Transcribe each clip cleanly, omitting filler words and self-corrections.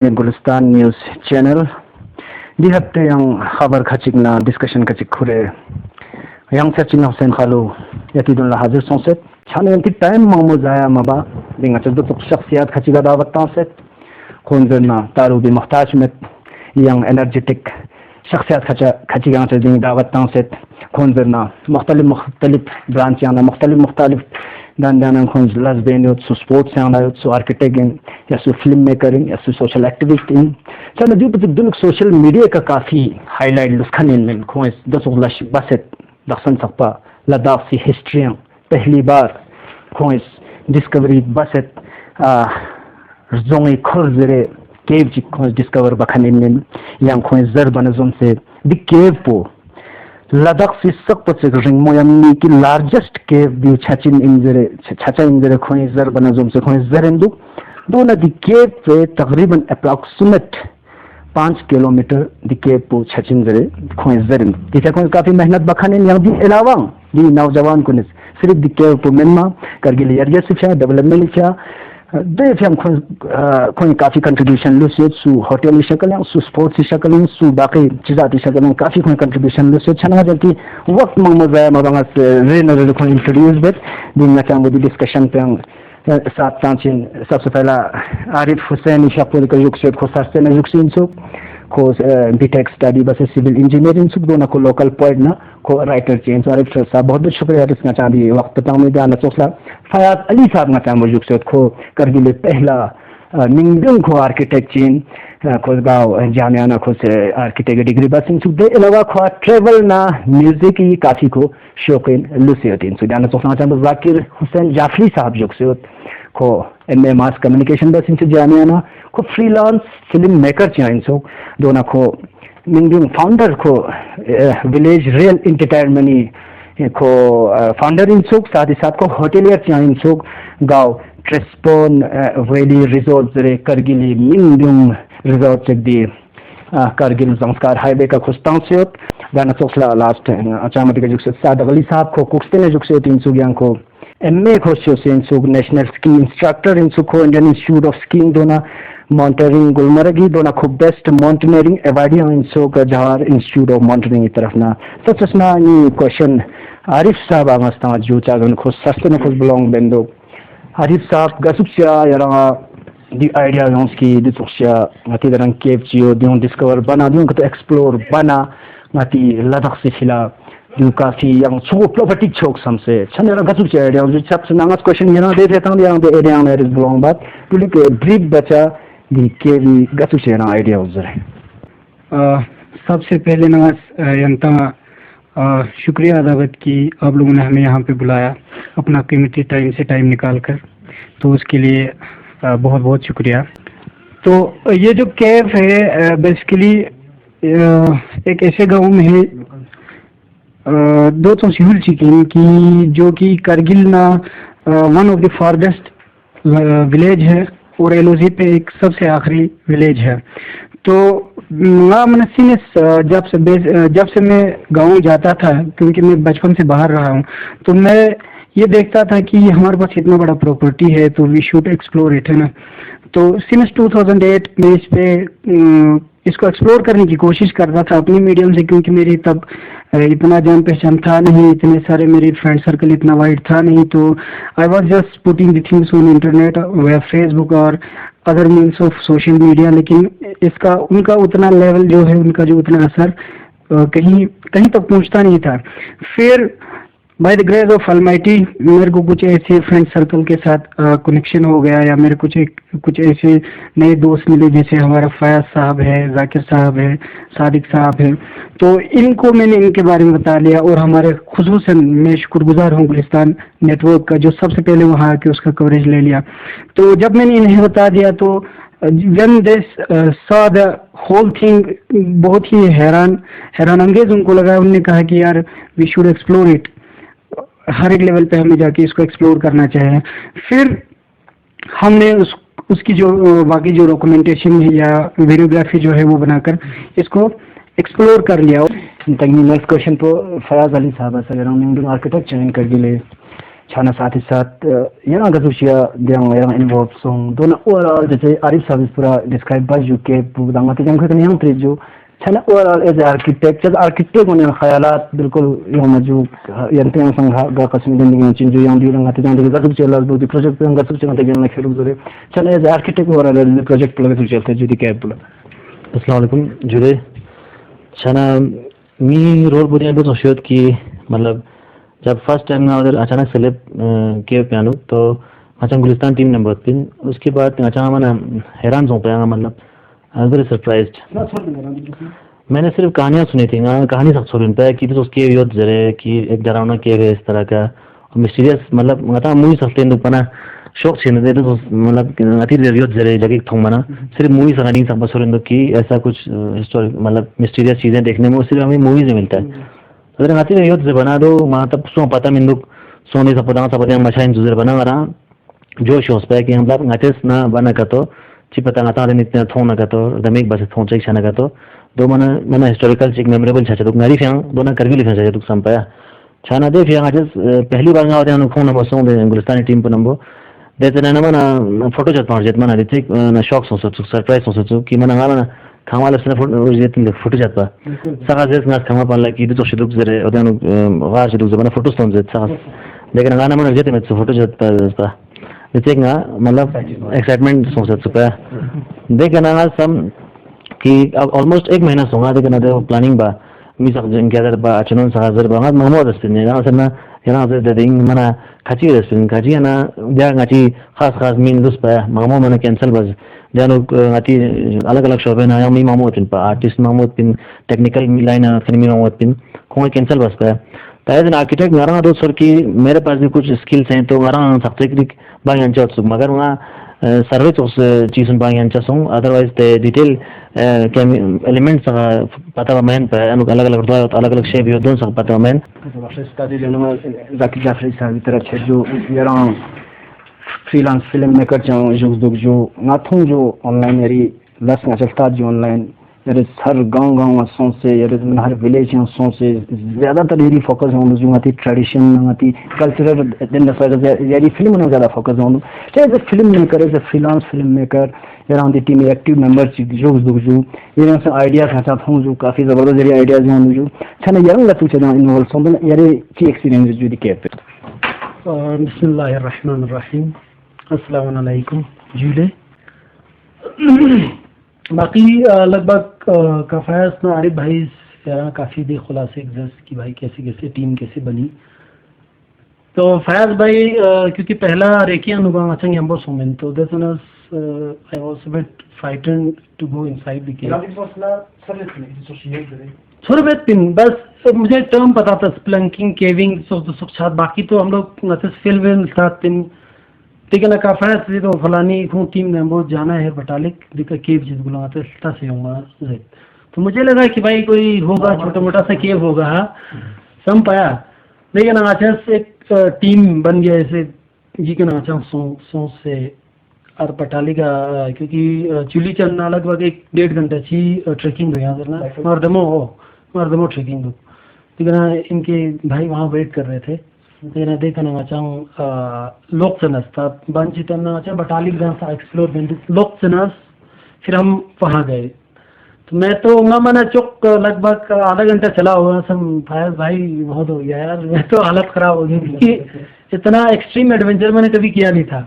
Gulistan News Channel. Di hafte yang khabar khachik na discussion khachik khure. Yang searching Hussein Khalu yakidun la hazir sonset. Chane yanti time mamu zaya maba. Dinga chaddu tuk shakhsiyat khachiga dawat tanset. Khunzirna taru bi muhtaj met yang energetic shakhsiyat khachiga chaddu dawat tanset. Khunzirna mukhtalif branch yana mukhtalif dan khunz lesbian yot su sports yana yot su architecting या so film मेकरिंग या सो social activist इन चलो जो दुलुक social media का काफी highlight लुस्खन इन खोस दसुगलश बसेट दसन सकपा लद्दाख सी history पहली बार खोस discovery बसेट Jonge खुरजरे केव जी खोस डिस्कवर बखन इन yang खोस जर बनजम से द केव पो लद्दाख सी सकप से रिंग मोयमी की लार्जेस्ट केव व्यू छचिन इंजरे खोस जर बनजम से खोस जरेंदु दोनों दिकेव पे तकरीबन अप्रॉक्सीमेट 5 किलोमीटर दिकेव पो छचिन जरे खोज जरिन जिसे खोज काफी मेहनत बखाने यहाँ दी अलावा दी नौजवान को सिर्फ दिकेव पो मेन्मा करगिल एरिया से क्या डेवलपमेंट क्या दे फिर हम खोज काफी कंट्रीब्यूशन लुसे सु होटल शक्ल हैं सु स्पोर्ट्स शक्ल हैं सु बाकी चीज़ाती शक्ल हैं काफी खोज कंट्रीब्यूशन लुसे छना जल्दी वक्त मंगमज़ा मबांगा से रेन और खोज इंट्रोड्यूस बेट दिन में क्या वो डिस्कशन पे साथ चांचिन सबसे पहला आरिफ हुसैन इशापुर का युग से खोसास्ते न युग से इंसुक खो बीटेक स्टडी बस सिविल इंजीनियरिंग सुख दोनों को लोकल पॉइंट ना को राइटर चेंज आरिफ साहब बहुत बहुत शुक्रिया इसका चांदी वक्त ताऊं जाना चोसला फयाज अली साहब ना चांबो युग से खो करगिले पहला निंगदुंग को आर्किटेक्ट चेंज खोज गाँव जामिया ना खोज आर्किटेक्ट डिग्री बस इंसुक दे अलावा खो ट्रेवल ना म्यूजिक की काफी को शौकीन लुसे होती इंसुक जाना चोसला चांबो जाकिर हुसैन जाफरी साहब युग से को एमए मास कम्युनिकेशन बस इंसु जामिया ना को फ्रीलांस फिल्म मेकर चाहिए सो दोनों को निंगदुंग फाउंडर को विलेज रियल एंटरटेनमेंट को फाउंडर इंसुक साथ ही साथ को होटेलियर चाहिए इंसुक गाँव ट्रेस्पोन वैली रिजोर्ट जरे करगिली निंगदुंग रिजोर्ट चेक दी करगिल संस्कार हाईवे का खुस्तांग से होत जाना चोसला लास्ट अचामत के जुग से साद अली साहब को कुक्सते ने जुग से 300 ग्यांग को एमए खोशियो से इंसुक नेशनल स्की इंस्ट्रक्टर इंसुक को इंडियन इंस्टीट्यूट ऑफ स्कीइंग दोना माउंटेनियरिंग गुलमर्गी दोना को बेस्ट माउंटेनियरिंग अवार्डिया इंसुक जवाहर इंस्टीट्यूट ऑफ माउंटेनियरिंग की तरफ ना तो चश्मा ये क्वेश्चन आरिफ साहब आमस्ता जो चागन को सस्ते ने खुद बिलोंग बेंदो आरिफ साहब गसुक्सिया यारा दी आइडिया जोंस की दी सुक्सिया मती दरंग केव जियो दियों डिस्कवर बना दियों को तो एक्सप्लोर बना मती लद्दाख से खिला दियों काफी yang cukup property chok samse chane ra gasu che area ju chap sangas question yana de theta yang de area na is belong but to like brief bacha di kevi gasu che na idea uzre सबसे पहले नमस यंता शुक्रिया अदावत की आप लोगों ने हमें यहाँ पे बुलाया अपना कीमती टाइम से टाइम निकाल कर तो उसके लिए बहुत बहुत शुक्रिया। तो ये जो कैफ है बेसिकली एक ऐसे गांव में है दो तो सिहुल चिकन की जो कि करगिल ना one of the farthest village है और एलओजी पे एक सबसे आखिरी विलेज है। तो मनसी ने जब से मैं गांव जाता था क्योंकि मैं बचपन से बाहर रहा हूँ तो मैं ये देखता था कि हमारे पास इतना बड़ा प्रॉपर्टी है तो वी शुड एक्सप्लोर इट है ना। तो सिंस 2008 में इस पे इसको एक्सप्लोर करने की कोशिश करता था अपनी मीडियम से क्योंकि मेरी तब इतना जान पहचान था नहीं, इतने सारे मेरे फ्रेंड सर्कल इतना वाइड था नहीं। तो I was just putting the things on internet way Facebook और other means of social media, लेकिन इसका उनका उतना लेवल जो है उनका जो उतना असर कहीं तक पहुंचता नहीं था। फिर by the grace of Almighty मेरे को कुछ ऐसे फ्रेंड सर्कल के साथ कनेक्शन हो गया या मेरे कुछ ऐसे नए दोस्त मिले जैसे हमारा फयाज साहब है, जाकिर साहब है, सादिक साहब है। तो इनको मैंने इनके बारे में बता लिया और हमारे खुसूसन मैं शुक्रगुजार हूँ गुलिस्तान नेटवर्क का जो सबसे पहले वहाँ आके उसका कवरेज ले लिया। तो जब मैंने इन्हें बता दिया तो when they saw the whole thing बहुत ही हैरान अंगेज उनको लगा। उन्होंने कहा कि यार वी शुड एक्सप्लोर इट, हर एक लेवल पे हमें जाके इसको एक्सप्लोर करना चाहिए। फिर हमने उसकी जो बाकी जो डॉक्यूमेंटेशन है या वीडियोग्राफी जो है वो बनाकर इसको एक्सप्लोर कर लिया। नेक्स्ट क्वेश्चन तो फयाज अली साहब सर आर्किटेक्ट ज्वाइन कर दिले छाना साथ ही साथ यहाँ गजुशिया दियांग यहाँ इन्वॉल्व सोंग दोनों ओवरऑल जैसे आरिफ सर्विस पूरा डिस्क्राइब बाजू के पूरा तो जंग खतने यहाँ त्रिजु छाना ओवरऑल एज आर्किटेक्ट जब आर्किटेक्ट होने ख्यालात बिल्कुल यहाँ मजू यंत्र यहाँ संघा गा कसम दिन यहाँ चिंजू यहाँ भी रंगा तो जंग गजुशिया लाल बहुत प्रोजेक्ट रंगा गजुशिया ना तेज़ ना खेलूं जोरे छाना एज आर्किटेक्ट ओवरऑल प्रोजेक्ट पुला गजुशिया थे जुदी कैब पुला अस्सलाम वालेकुम जुदे छाना मी रोल बुनियाद तो सोचियोत कि मतलब जब फर्स्ट टाइम ना उधर अचानक सेलेक्ट किया पियानो तो अचानक गुलिस्तान टीम नंबर 3 उसके बाद अचानक मैंने हैरान हो गया मतलब आई वाज वेरी सरप्राइज्ड मैंने सिर्फ कहानियां सुनी थी कहानी सब सुन पाया कि तो उसके योद जरे कि एक डरावना किया गया इस तरह का और मिस्टीरियस मतलब मतलब मूवी सस्टेन दुपना शौक छीन दे तो मतलब अति योद जरे जगह थोंग मना सिर्फ मूवी सगानी सब सुन कि ऐसा कुछ हिस्टोरिक मतलब मिस्टीरियस चीजें देखने में सिर्फ हमें मूवी से मिलता है अगर ngati na yod bana do ma tab so pata minduk soni sa padang sa padang machain juzer bana ngara jo shows pa ki हम ngates na bana ka to chi pata ngata de nitna thona ka to damik bas thon chai chana ka to do mana historical chik memorable cha duk ngari fyang do na kargil fyang cha duk sampaya chana de fyang ngates पहली बार ngawde anu khona bosong de gulistani team pa nambo de tena mana photo chat par jet mana de tik na shock so surprise so ki mana ngala खामा लसना photo जाता सगा जेस नास खामा पाला की तो शुदुक जरे ओदानु वा शुदुक जमाना फोटो स्टोन जेत सगा लेकिन गाना मन जेते में फोटो जाता देखेगा मतलब एक्साइटमेंट सोच सकता है देखना सम कि ऑलमोस्ट एक महीना सोंगा देखना दे प्लानिंग बा मी सब जन क्या बा अचनन सगा जर बा ममो दस्तिन ना सना yana de ding mana khachi resin khachi na dia ngachi khas min dus pa mamo mana cancel bas dia no ngati alag alag show na mi mamo tin pa artist mamo tin technical line film mamo tin कोई cancel बस pa ta as an architect ngara do sir ki मेरे पास भी कुछ skills हैं तो ngara सकते कि bye यांचा सु मगर वहां सर्विस उस चीज़ बाय यांचा सु अदरवाइज द डिटेल एलिमेंट्स पता मैन पे अलग अलग दो अलग अलग शेप दोनों सब पता मैन स्टडी लेना जाकी जाफरी साहब तरह छे जो यारा फ्रीलांस फिल्म मेकर जो नाथों जो ऑनलाइन यारी लस ना चलता जो ऑनलाइन यारे हर गांव सों से यारे हर विलेज सों से ज्यादातर यारी फोकस हों जो आती ट्रेडिशन आती कल्चरल दिन यारी फिल्म में ज़्यादा फोकस हों चाहे film maker as freelance film maker यार on the team active members जो ये से आइडियाज हैं साथ हूं जो काफी जबरदस्त जरिए आइडियाज हैं जो छने यंग लतु चना इन्वॉल्व सोंबल यारे की एक्सपीरियंस जो दिखे पे बिस्मिल्लाहिर्रहमानिर्रहीम अस्सलाम वालेकुम जुले बाकी लगभग कफायस ना आरिफ भाई काफ़ी दे खुलासे कि भाई कैसे टीम कैसे बनी तो फयाज भाई क्योंकि पहला रेकी अनुभव अच्छा हम बहुत सोमेन तो that's one I was a bit frightened to go inside the cave थोड़ा पिन बस मुझे टर्म पता था स्प्लंकिंग केविंग सब बाकी तो हम लोग फिल्म साथ पिन ठीक है ना काफायस तो फलानी हूँ टीम ने बहुत जाना है बटालिक दिखा केव जिस बुलाते से होगा तो मुझे लगा कि भाई कोई होगा छोटा मोटा सा केव होगा सम पाया लेकिन अच्छा एक टीम बन गया ऐसे जी के नाचा सो से और पटाली का क्योंकि चुली चलना लगभग 1.5 घंटा छी ट्रेकिंग हुई यहाँ ना मरदमो ट्रेकिंग ठीक है ना इनके भाई वहाँ वेट कर रहे थे तेना देखा ना चाहूँ लोकचनस था बंचित ना अच्छा बटाली ग्राम एक्सप्लोर लोकचनस फिर हम वहाँ गए तो मैं तो मैंने चुक लगभग आधा घंटा चला हुआ सब भाई बहुत हो गया यार मैं तो हालत खराब हो गई इतना एक्सट्रीम एडवेंचर मैंने कभी किया नहीं था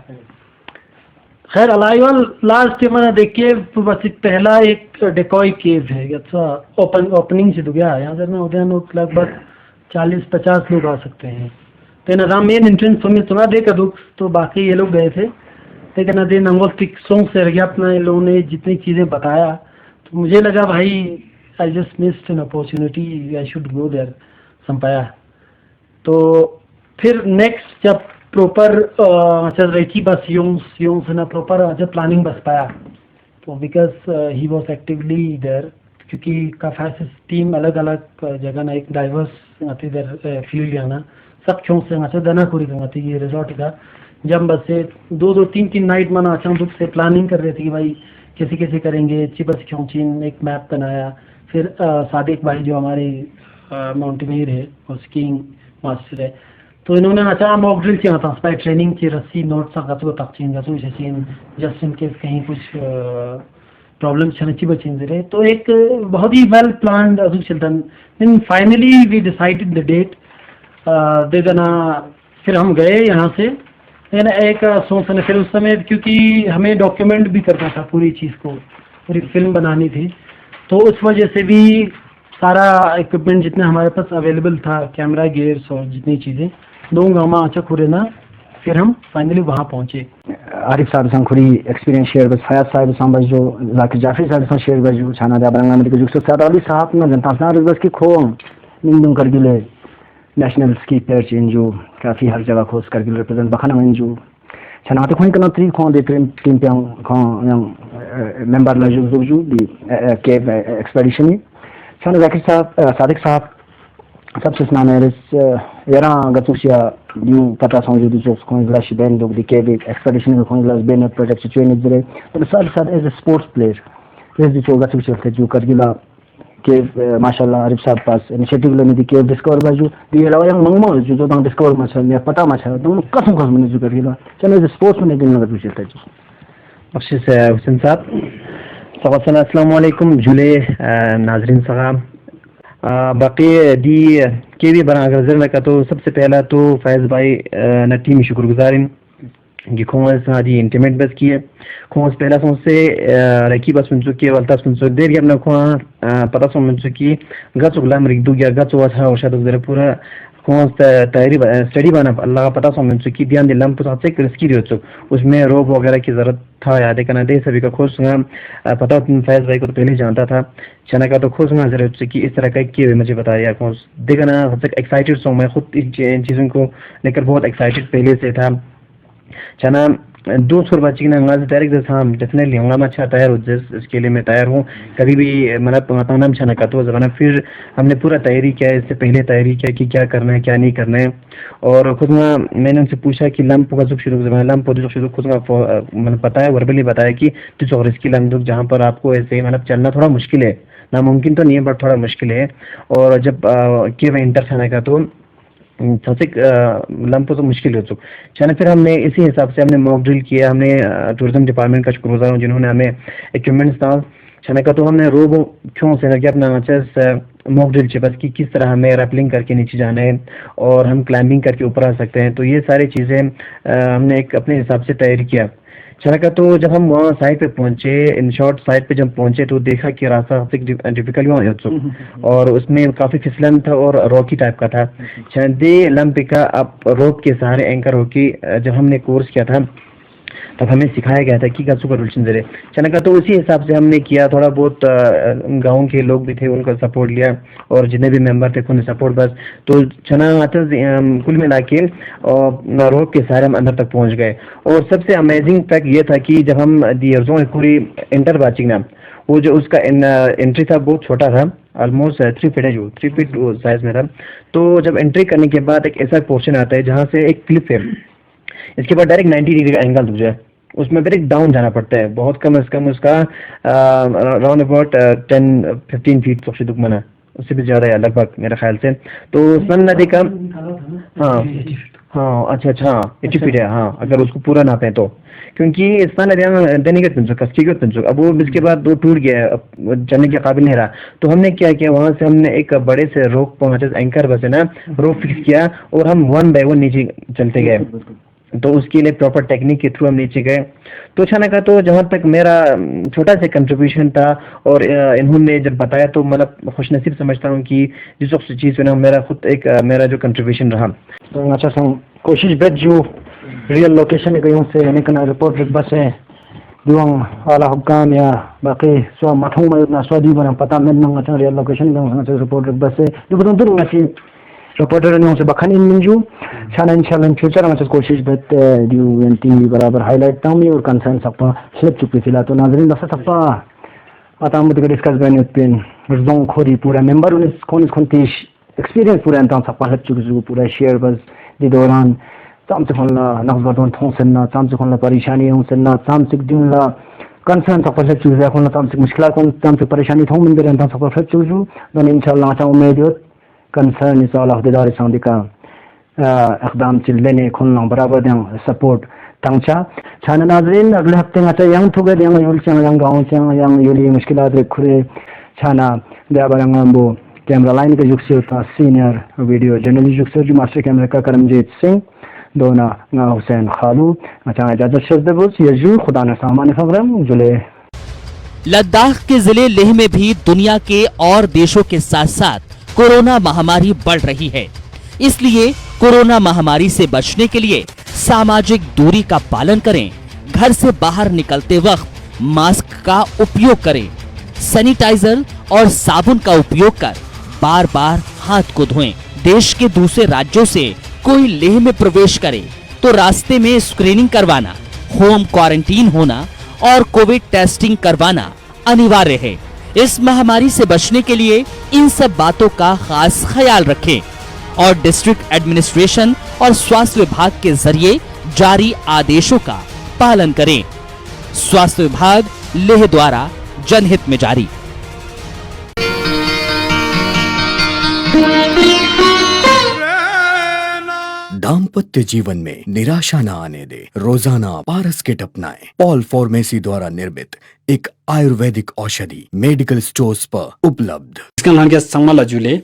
खैर अलाइवल लास्ट मैंने देखिए बस पहला एक डेकॉय केव है अच्छा ओपनिंग से तो गया यहाँ से ना उधर लगभग 40-50 लोग आ सकते हैं तो ना मेन एंट्रेंस तो मैं सुना देखा दुख तो बाकी ये लोग गए थे लेकिन ना दे नंगोस्टिक सॉन्ग से गया अपना इन लोगों ने जितनी चीज़ें बताया तो मुझे लगा भाई I just missed an opportunity I should go there संपाया तो फिर नेक्स्ट जब प्रॉपर अच्छा रही बस यूं से ना प्रॉपर अच्छा प्लानिंग बस पाया तो because he was actively there क्योंकि काफ़ी टीम अलग अलग जगह ना एक डाइवर्स आती देर फील्ड आना सब चौं से अच्छा दना पूरी करती ये रिजॉर्ट का जब बस से 2-3 नाइट मना अचानक से प्लानिंग कर रहे थे कि भाई कैसे करेंगे चिबस चीन एक मैप बनाया फिर सादिक भाई जो हमारे माउंटेनियर है और स्कीइंग मास्टर है तो इन्होंने अच्छा मॉक ड्रिल किया था, स्पाइक ट्रेनिंग की रस्सी नोट सा गचो तकचीन गचो जैसे जस्ट इन केस कहीं कुछ प्रॉब्लम छनची बचिन जरे। तो एक बहुत ही वेल प्लान्ड अजू children then finally we decided the date दे देना। फिर हम गए यहाँ से एक सोचने, फिर उस समय क्योंकि हमें डॉक्यूमेंट भी करना था पूरी चीज़ को, पूरी फिल्म बनानी थी, तो उस वजह से भी सारा इक्विपमेंट जितना हमारे पास अवेलेबल था, कैमरा गियर्स और जितनी चीज़ें दो गामा अच्छा खुरे ना, फिर हम फाइनली वहाँ पहुँचे। आरिफ साहब संखुरी एक्सपीरियंस शेयर बस, फयाज साहब संबज जो जाकिर जाफरी साहब संग शेयर बस जो छाना दा बरंगा में जो सर अली साहब ना जनता सार बस की खो निंदुम कर गिले नेशनल स्की प्लेयर चेंज जो काफी हर जगह खोज कर गिले रिप्रेजेंट बखना में जो छना तो कोई कना त्री खो दे टीम पे खो मेंबर ला जो दी केव एक्सपेडिशन छना जाकिर साहब सादिक साहब सबसे स्नाने यारा गतुसिया न्यू पता समझो जो कोई ग्लास बैंड लोग दी केव एक्सपेडिशन में कोई ग्लास बैंड प्रोजेक्ट ट्रेनिंग जरे तो साथ एज अ स्पोर्ट्स प्लेयर इस जो चोगा से जो कर गिला के माशाल्लाह आरिफ साहब पास इनिशिएटिव लेने दी के डिस्कवर बाजू ये लावा yang मंगमो जो तो डिस्कवर में चल पता में चल तो कसम कसम ने जो कर गिला चलो इस स्पोर्ट्स में दिन लगा चलता है जी। बख्शिश हुसैन साहब सवासन अस्सलाम वालेकुम जुले नाजरीन साहब बाकी दी के भी बना अगर में का तो सबसे पहला तो फैज भाई न टीम शुक्रगुजारिन कि खोस आदि इंटीमेट बस किए खोस पहला सोच से रखी बस सुन चुकी है वल्ता सुन चुकी देर अपना खो पता सुन चुकी गच उगला मरिक दू गया गच हुआ था औषध उधर पूरा खोस तैयारी स्टडी बना अल्लाह का पता सुन चुकी ध्यान दिलम पुसा से रिस्की हो चुक उसमें रोब वगैरह की जरूरत था याद करना दे सभी का खोज पता फैज भाई को तो पहले जानता था चना का तो खोज जरूरत चुकी इस तरह का किए हुए मुझे बताया खोज देखा ना सबसे एक्साइटेड सो मैं खुद इन चीज़ों को लेकर बहुत एक्साइटेड पहले से था चना दो सुर बच्ची ना अंगाज तैयार जैसा हम डेफिनेटली हंगा में अच्छा तैयार हो जिस इसके लिए मैं तैयार हूँ कभी भी मतलब नाम छना का तो जमाना फिर हमने पूरा तैयारी किया इससे पहले तैयारी किया कि क्या करना है क्या नहीं करना है और खुद मैंने उनसे पूछा कि लंप का शुरू जमाना लंप जो शुरू खुद मतलब बताया वर्बली बताया कि तो रिस्की लंप जहाँ पर आपको ऐसे मतलब चलना थोड़ा मुश्किल है नामुमकिन तो नहीं है बट थोड़ा मुश्किल है और जब के इंटर छाने का तो सबसे लंप तो मुश्किल हो चुका चना फिर हमने इसी हिसाब से हमने मॉक ड्रिल किया हमने टूरिज्म डिपार्टमेंट का शुक्रगुजार हूँ जिन्होंने हमें इक्विपमेंट्स था चना का तो हमने रोबो क्यों से लगे अपना मॉक ड्रिल से बस कि किस तरह हमें रैपलिंग करके नीचे जाना है और हम क्लाइंबिंग करके ऊपर आ सकते हैं तो ये सारी चीज़ें हमने एक अपने हिसाब से तैयार किया चला का तो जब हम वहाँ साइड पे पहुंचे इन शॉर्ट साइड पे जब पहुंचे तो देखा कि रास्ता डिफिकल्ट हुआ और उसमें काफ़ी फिसलन था और रॉकी टाइप का था दे लंपी का अब रोप के सहारे एंकर होके जब हमने कोर्स किया था तब हमें सिखाया गया था कि कैसे रूल्स जरे चना का तो उसी हिसाब से हमने किया थोड़ा बहुत गांव के लोग भी थे उनका सपोर्ट लिया और जितने भी मेंबर थे उन्हें सपोर्ट बस तो चना कुल मिला के रोप के सहारे हम अंदर तक पहुंच गए और सबसे अमेजिंग फैक्ट ये था कि जब हम दियरजों पूरी इंटर बाचिंग ना वो जो उसका एंट्री था बहुत छोटा था ऑलमोस्ट 3 फीट है जो 3 फीट साइज में था तो जब एंट्री करने के बाद एक ऐसा पोर्शन आता है जहाँ से एक क्लिप है इसके बाद डायरेक्ट 90 डिग्री का एंगल हो जाए उसमें डायरेक्ट डाउन जाना पड़ता है बहुत कम से कम उसका अराउंड अबाउट 10-15 फीट सबसे दुख मना उससे भी ज़्यादा है लगभग मेरे ख्याल से तो सन नदी का हाँ अच्छा 80 फीट है हाँ अगर उसको पूरा नापें तो क्योंकि सन नदी देने का तंसुक अब वो इसके बाद वो टूट गया अब चलने के काबिल नहीं रहा तो हमने क्या किया वहाँ से हमने एक बड़े से रोप पहुँचे एंकर बस है ना रोप फिक्स किया और हम 1 बाय 1 नीचे चलते गए तो उसके लिए प्रॉपर टेक्निक के थ्रू हम नीचे गए तो छाना का तो जहाँ तक मेरा छोटा सा कंट्रीब्यूशन था और इन्होंने जब बताया तो मतलब खुशनसीब समझता हूँ कि जिस चीज़ में मेरा खुद एक मेरा जो कंट्रीब्यूशन रहा तो अच्छा कोशिश बेट जो रियल लोकेशन गई से यानी कना रिपोर्ट बस है दुआंग आला हुक्काम या बाकी सो मठों में ना स्वादी बना पता में ना अच्छा रियल लोकेशन गई रिपोर्ट बस है जो बताऊँ तो नहीं रिपोर्टर ने उनसे बखानी मिलजू छाना इंशाल्लाह इन फ्यूचर में कोशिश बेट ड्यू एंटी बराबर हाईलाइट तामी और कंसर्न सकता स्लिप चुकी फिला तो नाजरीन दस सकता आता हम तो डिस्कस बने पेन जों खोरी पूरा मेंबर उन्हें कौन एक्सपीरियंस पूरा अंत सकता स्लिप चुकी पूरा शेयर बस दी दौरान ताम से खोलना नखबतों थों सन्ना ताम से खोलना परेशानी हूँ सन्ना ताम से दिनला कंसर्न सकता स्लिप चुकी खोलना ताम से मुश्किल कौन ताम से परेशानी थों मिल रहे सकता स्लिप चुकी तो इंशाल्लाह अच्छा उम्मीद कंसर्न इस all of the Dar Soundika इकदाम चिल्लेने खुन बराबर दें सपोर्ट तंगचा छाना नाजरीन अगले हफ्ते में तो यंग थुगे दें युल चंग यंग गांव चंग यंग युली मुश्किलात रे खुरे छाना देबरंग वो कैमरा लाइन के युग से होता सीनियर वीडियो जर्नलिस्ट युग से जो मास्टर कैमरा का करमजीत सिंह दोना हुसैन खालू अच्छा इजाजत शब्दबुस यजू खुदा ने सामान खबरम जुले। लद्दाख के जिले लेह में भी दुनिया के और देशों के साथ साथ कोरोना महामारी बढ़ रही है। इसलिए कोरोना महामारी से बचने के लिए सामाजिक दूरी का पालन करें, घर से बाहर निकलते वक्त मास्क का उपयोग करें, सैनिटाइजर और साबुन का उपयोग कर बार बार हाथ को धोएं। देश के दूसरे राज्यों से कोई लेह में प्रवेश करे तो रास्ते में स्क्रीनिंग करवाना, होम क्वारंटीन होना और कोविड टेस्टिंग करवाना अनिवार्य है। इस महामारी से बचने के लिए इन सब बातों का खास ख्याल रखें और डिस्ट्रिक्ट एडमिनिस्ट्रेशन और स्वास्थ्य विभाग के जरिए जारी आदेशों का पालन करें। स्वास्थ्य विभाग लेह द्वारा जनहित में जारी। दाम्पत्य जीवन में निराशा न आने दे, रोजाना पारस किट अपनाएं। पॉल फार्मेसी द्वारा निर्मित एक आयुर्वेदिक औषधि मेडिकल स्टोर्स पर उपलब्ध। इसका नाम क्या संगमा लजुले